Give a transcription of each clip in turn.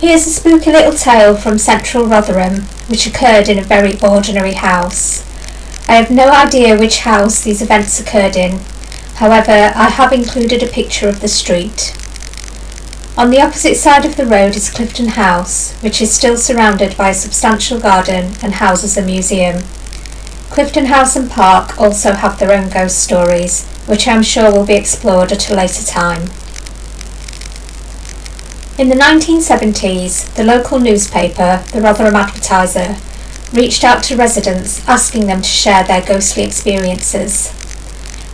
Here's a spooky little tale from central Rotherham, which occurred in a very ordinary house. I have no idea which house these events occurred in. However, I have included a picture of the street. On the opposite side of the road is Clifton House, which is still surrounded by a substantial garden and houses a museum. Clifton House and Park also have their own ghost stories, which I am sure will be explored at a later time. In the 1970s, the local newspaper, the Rotherham Advertiser, reached out to residents asking them to share their ghostly experiences.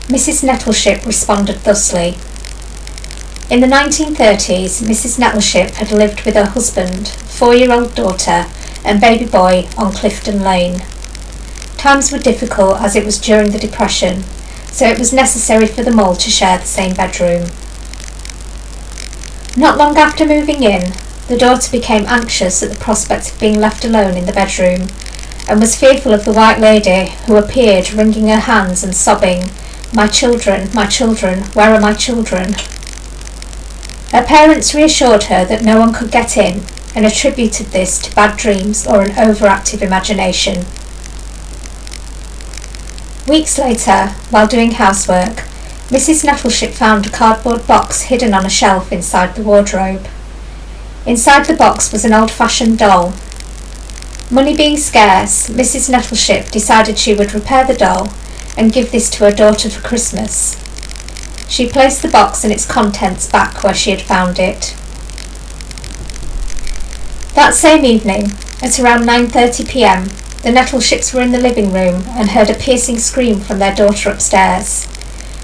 Mrs. Nettleship responded thusly. In the 1930s, Mrs. Nettleship had lived with her husband, 4-year-old daughter and baby boy on Clifton Lane. Times were difficult as it was during the Depression, so it was necessary for them all to share the same bedroom. Not long after moving in, the daughter became anxious at the prospect of being left alone in the bedroom and was fearful of the white lady who appeared wringing her hands and sobbing, my children, where are my children?" Her parents reassured her that no one could get in and attributed this to bad dreams or an overactive imagination. Weeks later, while doing housework, Mrs. Nettleship found a cardboard box hidden on a shelf inside the wardrobe. Inside the box was an old-fashioned doll. Money being scarce, Mrs. Nettleship decided she would repair the doll and give this to her daughter for Christmas. She placed the box and its contents back where she had found it. That same evening, at around 9:30 p.m, the Nettleships were in the living room and heard a piercing scream from their daughter upstairs.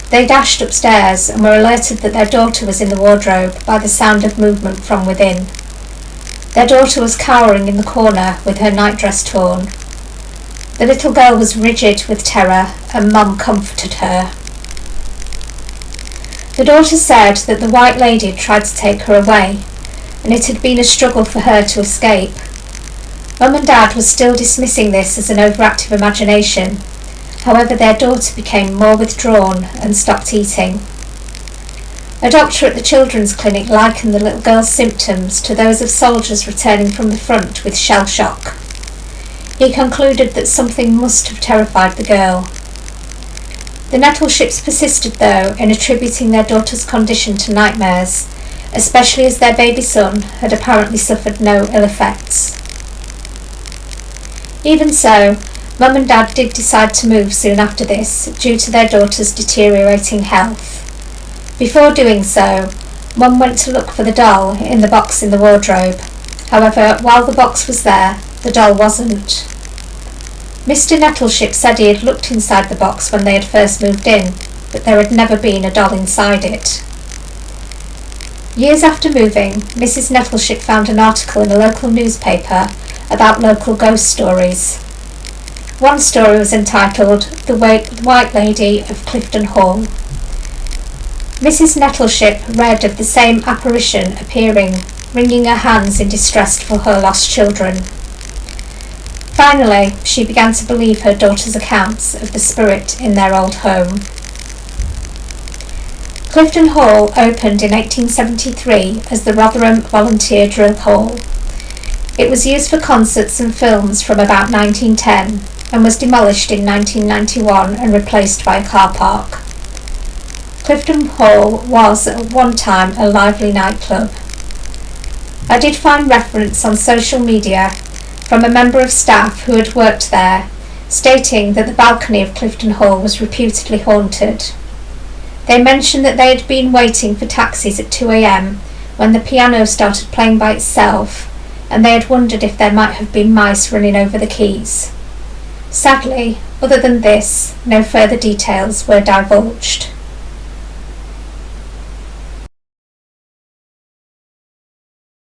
They dashed upstairs and were alerted that their daughter was in the wardrobe by the sound of movement from within. Their daughter was cowering in the corner with her nightdress torn. The little girl was rigid with terror and Mum comforted her. The daughter said that the white lady had tried to take her away and it had been a struggle for her to escape. Mum and Dad were still dismissing this as an overactive imagination. However, their daughter became more withdrawn and stopped eating. A doctor at the children's clinic likened the little girl's symptoms to those of soldiers returning from the front with shell shock. He concluded that something must have terrified the girl. The Nettleships persisted, though, in attributing their daughter's condition to nightmares, especially as their baby son had apparently suffered no ill effects. Even so, Mum and Dad did decide to move soon after this due to their daughter's deteriorating health. Before doing so, Mum went to look for the doll in the box in the wardrobe. However, while the box was there, the doll wasn't. Mr. Nettleship said he had looked inside the box when they had first moved in, but there had never been a doll inside it. Years after moving, Mrs. Nettleship found an article in a local newspaper about local ghost stories. One story was entitled "The White Lady of Clifton Hall." Mrs. Nettleship read of the same apparition appearing, wringing her hands in distress for her lost children. Finally, she began to believe her daughter's accounts of the spirit in their old home. Clifton Hall opened in 1873 as the Rotherham Volunteer Drill Hall. It was used for concerts and films from about 1910 and was demolished in 1991 and replaced by a car park. Clifton Hall was at one time a lively nightclub. I did find reference on social media from a member of staff who had worked there, stating that the balcony of Clifton Hall was reputedly haunted. They mentioned that they had been waiting for taxis at 2 a.m. when the piano started playing by itself, and they had wondered if there might have been mice running over the keys. Sadly, other than this, no further details were divulged.